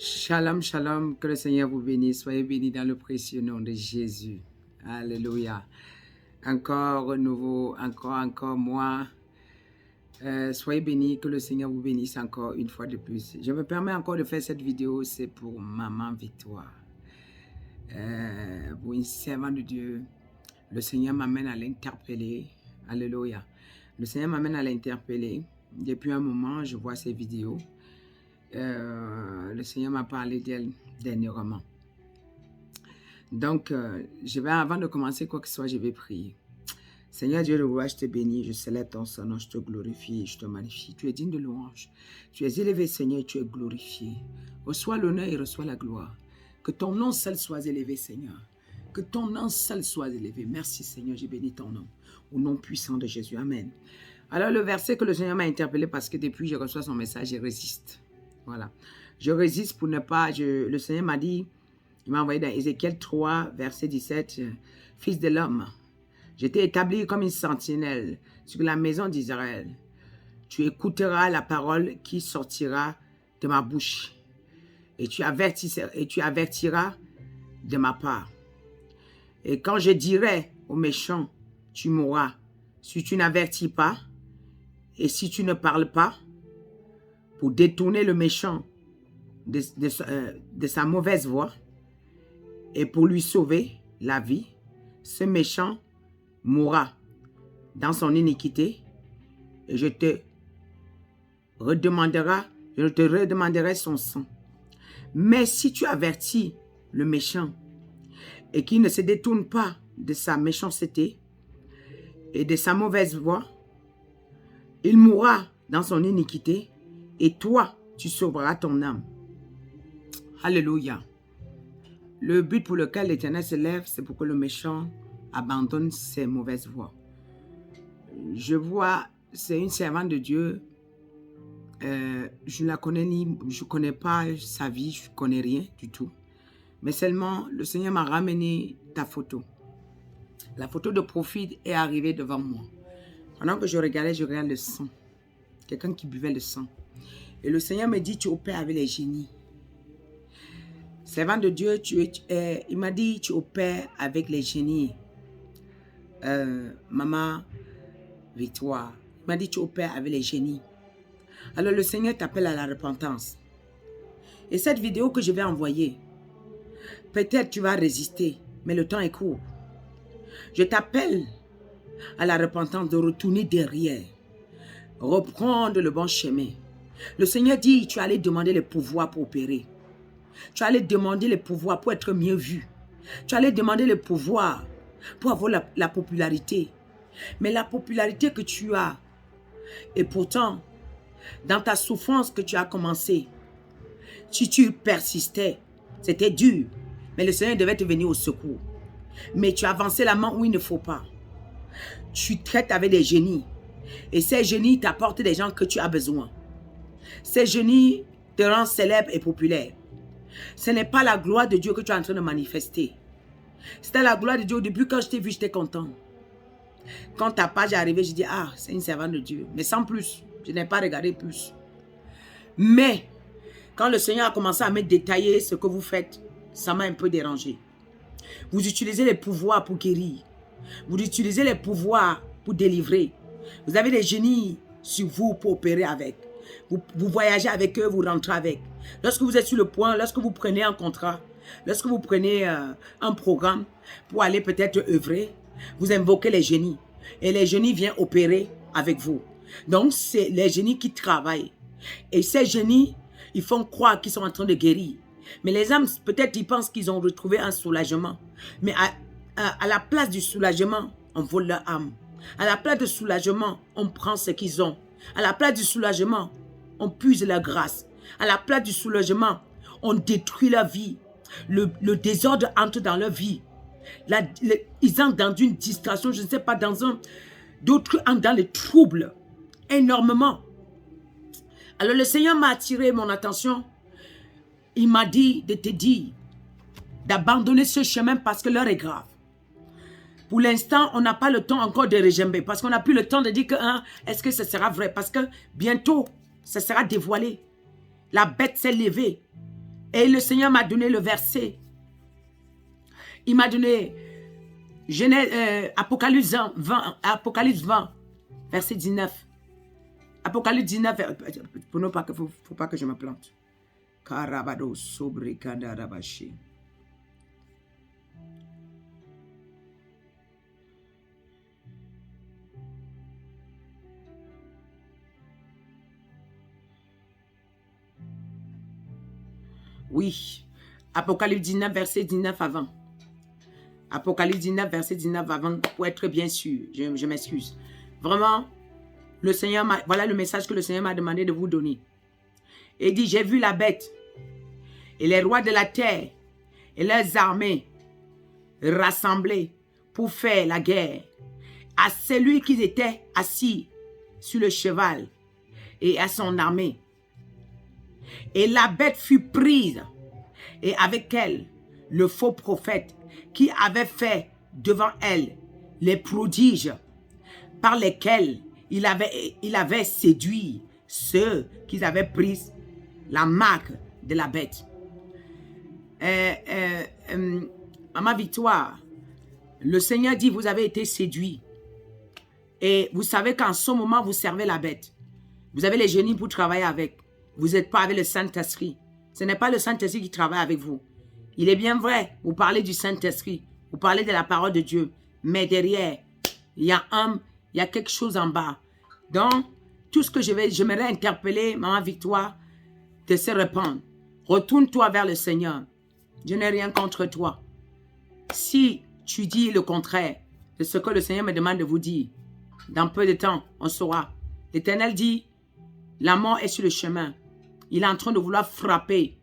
Shalom, shalom, que le Seigneur vous bénisse. Soyez bénis dans le précieux nom de Jésus. Alléluia. Encore renouveau, encore moi. Soyez bénis, que le Seigneur vous bénisse encore une fois de plus. Je me permets encore de faire cette vidéo, c'est pour Maman Victoire. Pour une servante de Dieu, le Seigneur m'amène à l'interpeller. Alléluia. Le Seigneur m'amène à l'interpeller. Depuis un moment, je vois ces vidéos. Le Seigneur m'a parlé d'elle dernièrement. Donc, avant de commencer quoi que ce soit, je vais prier. Seigneur Dieu de gloire, je te bénis, je célèbre ton nom, je te glorifie, je te magnifie. Tu es digne de louange. Tu es élevé, Seigneur, tu es glorifié. Reçois l'honneur et reçois la gloire. Que ton nom seul soit élevé, Seigneur. Que ton nom seul soit élevé. Merci, Seigneur, j'ai béni ton nom. Au nom puissant de Jésus. Amen. Alors, le verset que le Seigneur m'a interpellé parce que depuis que je reçois son message, je résiste. Voilà. Je résiste pour ne pas... le Seigneur m'a dit, il m'a envoyé dans Ézéchiel 3, verset 17, « Fils de l'homme, je t'ai établi comme une sentinelle sur la maison d'Israël. Tu écouteras la parole qui sortira de ma bouche et tu avertiras de ma part. Et quand je dirai aux méchants, tu mourras, si tu n'avertis pas et si tu ne parles pas, pour détourner le méchant de sa mauvaise voie et pour lui sauver la vie, ce méchant mourra dans son iniquité et je te redemanderai son sang. Mais si tu avertis le méchant et qu'il ne se détourne pas de sa méchanceté et de sa mauvaise voie, il mourra dans son iniquité et toi, tu sauveras ton âme. Alléluia. Le but pour lequel l'Éternel se lève, c'est pour que le méchant abandonne ses mauvaises voies. Je vois, c'est une servante de Dieu. Je ne la connais ni, je ne connais pas sa vie, je ne connais rien du tout. Mais seulement, le Seigneur m'a ramené ta photo. La photo de profil est arrivée devant moi. Pendant que je regarde le sang. Quelqu'un qui buvait le sang. Et le Seigneur me dit, tu opères avec les génies. Servant de Dieu, il m'a dit, tu opères avec les génies. Maman Victoire, il m'a dit, tu opères avec les génies. Alors le Seigneur t'appelle à la repentance. Et cette vidéo que je vais envoyer, peut-être tu vas résister, mais le temps est court. Je t'appelle à la repentance de retourner derrière, reprendre le bon chemin. Le Seigneur dit, tu allais demander le pouvoir pour opérer. Tu allais demander le pouvoir pour être mieux vu. Tu allais demander le pouvoir pour avoir la popularité. Mais la popularité que tu as, et pourtant, dans ta souffrance que tu as commencé, si tu persistais, c'était dur. Mais le Seigneur devait te venir au secours. Mais tu as avancé la main où il ne faut pas. Tu traites avec des génies. Et ces génies t'apportent des gens que tu as besoin. Ces génies te rendent célèbre et populaire. Ce n'est pas la gloire de Dieu que tu es en train de manifester. C'était la gloire de Dieu. Au début, quand je t'ai vu, j'étais content. Quand ta page est arrivée, je dis, ah, c'est une servante de Dieu. Mais sans plus. Je n'ai pas regardé plus. Mais, quand le Seigneur a commencé à me détailler ce que vous faites, ça m'a un peu dérangé. Vous utilisez les pouvoirs pour guérir. Vous utilisez les pouvoirs pour délivrer. Vous avez des génies sur vous pour opérer avec. Vous voyagez avec eux, vous rentrez avec. Lorsque vous êtes sur le point, lorsque vous prenez un contrat, lorsque vous prenez un programme pour aller peut-être œuvrer, vous invoquez les génies. Et les génies viennent opérer avec vous. Donc, c'est les génies qui travaillent. Et ces génies, ils font croire qu'ils sont en train de guérir. Mais les âmes, peut-être, ils pensent qu'ils ont retrouvé un soulagement. Mais à la place du soulagement, on vole leur âme. À la place du soulagement, on prend ce qu'ils ont. À la place du soulagement, on puise leur grâce. À la place du soulagement, on détruit leur vie. Le désordre entre dans leur vie. Ils entrent dans une distraction, je ne sais pas, d'autres entrent dans les troubles énormément. Alors le Seigneur m'a attiré mon attention. Il m'a dit de te dire d'abandonner ce chemin parce que l'heure est grave. Pour l'instant, on n'a pas le temps encore de régimber parce qu'on n'a plus le temps de dire que est-ce que ce sera vrai? Parce que bientôt, ça sera dévoilé. La bête s'est levée. Et le Seigneur m'a donné le verset. Il m'a donné Apocalypse 20, verset 19. Apocalypse 19, pour ne pas que, faut pas que je me plante. Karabado sobre kandarabashi. Oui, Apocalypse 19, verset 19 avant. Apocalypse 19, verset 19 avant, pour être bien sûr, je m'excuse. Vraiment, le Seigneur voilà le message que le Seigneur m'a demandé de vous donner. Il dit, j'ai vu la bête et les rois de la terre et leurs armées rassemblés pour faire la guerre à celui qui était assis sur le cheval et à son armée. Et la bête fut prise, et avec elle, le faux prophète qui avait fait devant elle les prodiges par lesquels il avait séduit ceux qui avaient pris la marque de la bête. Maman Victoire, le Seigneur dit, vous avez été séduits. Et vous savez qu'en ce moment, vous servez la bête. Vous avez les génies pour travailler avec. Vous n'êtes pas avec le Saint-Esprit. Ce n'est pas le Saint-Esprit qui travaille avec vous. Il est bien vrai, vous parlez du Saint-Esprit, vous parlez de la parole de Dieu, mais derrière, il y a quelque chose en bas. Donc, tout ce que j'aimerais interpeller, Maman Victoire, de se répandre. Retourne-toi vers le Seigneur. Je n'ai rien contre toi. Si tu dis le contraire de ce que le Seigneur me demande de vous dire, dans peu de temps, on saura. L'Éternel dit, la mort est sur le chemin. Il est en train de vouloir frapper.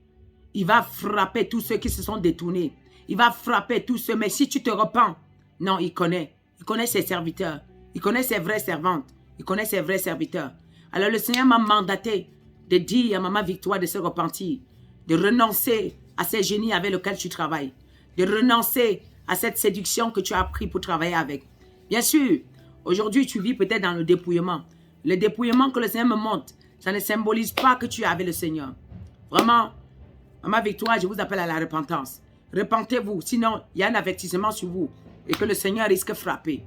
Il va frapper tous ceux qui se sont détournés. Il va frapper tous ceux. Mais si tu te repens, non, il connaît. Il connaît ses serviteurs. Il connaît ses vraies servantes. Il connaît ses vrais serviteurs. Alors le Seigneur m'a mandaté de dire à Maman Victoire de se repentir, de renoncer à ces génies avec lesquels tu travailles, de renoncer à cette séduction que tu as appris pour travailler avec. Bien sûr, aujourd'hui tu vis peut-être dans le dépouillement. Le dépouillement que le Seigneur me montre, ça ne symbolise pas que tu es avec le Seigneur. Vraiment, Maman Victoire, je vous appelle à la repentance. Repentez-vous, sinon il y a un avertissement sur vous et que le Seigneur risque de frapper.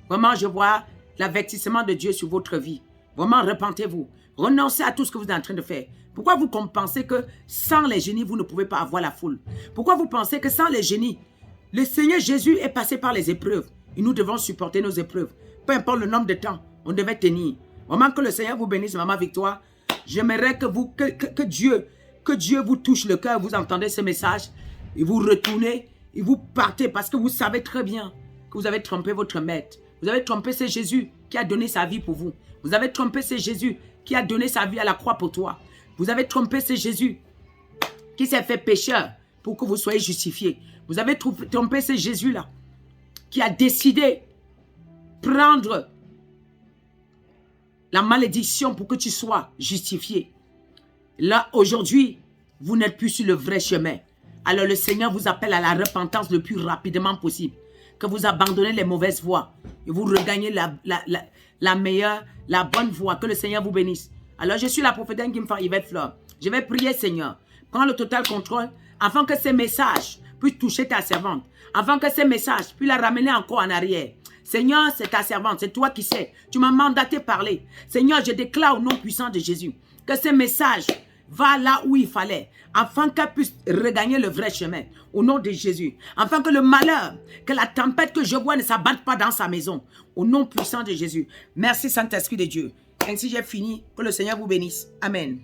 Vraiment, je vois l'avertissement de Dieu sur votre vie. Vraiment, repentez-vous. Renoncez à tout ce que vous êtes en train de faire. Pourquoi vous pensez que sans les génies, vous ne pouvez pas avoir la foule? Pourquoi vous pensez que sans les génies, le Seigneur Jésus est passé par les épreuves et nous devons supporter nos épreuves. Peu importe le nombre de temps, on devait tenir. Vraiment que le Seigneur vous bénisse, Maman Victoire. J'aimerais que Dieu vous touche le cœur. Vous entendez ce message et vous retournez et vous partez parce que vous savez très bien que vous avez trompé votre maître. Vous avez trompé, c'est Jésus qui a donné sa vie pour vous. Vous avez trompé, c'est Jésus qui a donné sa vie à la croix pour toi. Vous avez trompé, c'est Jésus qui s'est fait pécheur pour que vous soyez justifiés. Vous avez trompé, c'est Jésus-là qui a décidé de prendre la malédiction pour que tu sois justifié. Là, aujourd'hui, vous n'êtes plus sur le vrai chemin. Alors le Seigneur vous appelle à la repentance le plus rapidement possible. Que vous abandonnez les mauvaises voies et vous regagnez la meilleure, la bonne voie. Que le Seigneur vous bénisse. Alors je suis la prophétesse qui me fait Yvette Fleur. Je vais prier, Seigneur. Prends le total contrôle afin que ces messages puissent toucher ta servante. Afin que ces messages puissent la ramener encore en arrière. Seigneur, c'est ta servante, c'est toi qui sais. Tu m'as mandaté parler. Seigneur, je déclare au nom puissant de Jésus que ces messages va là où il fallait, afin qu'elle puisse regagner le vrai chemin, au nom de Jésus. Afin que le malheur, que la tempête que je vois ne s'abatte pas dans sa maison, au nom puissant de Jésus. Merci Saint-Esprit de Dieu. Ainsi j'ai fini, que le Seigneur vous bénisse. Amen.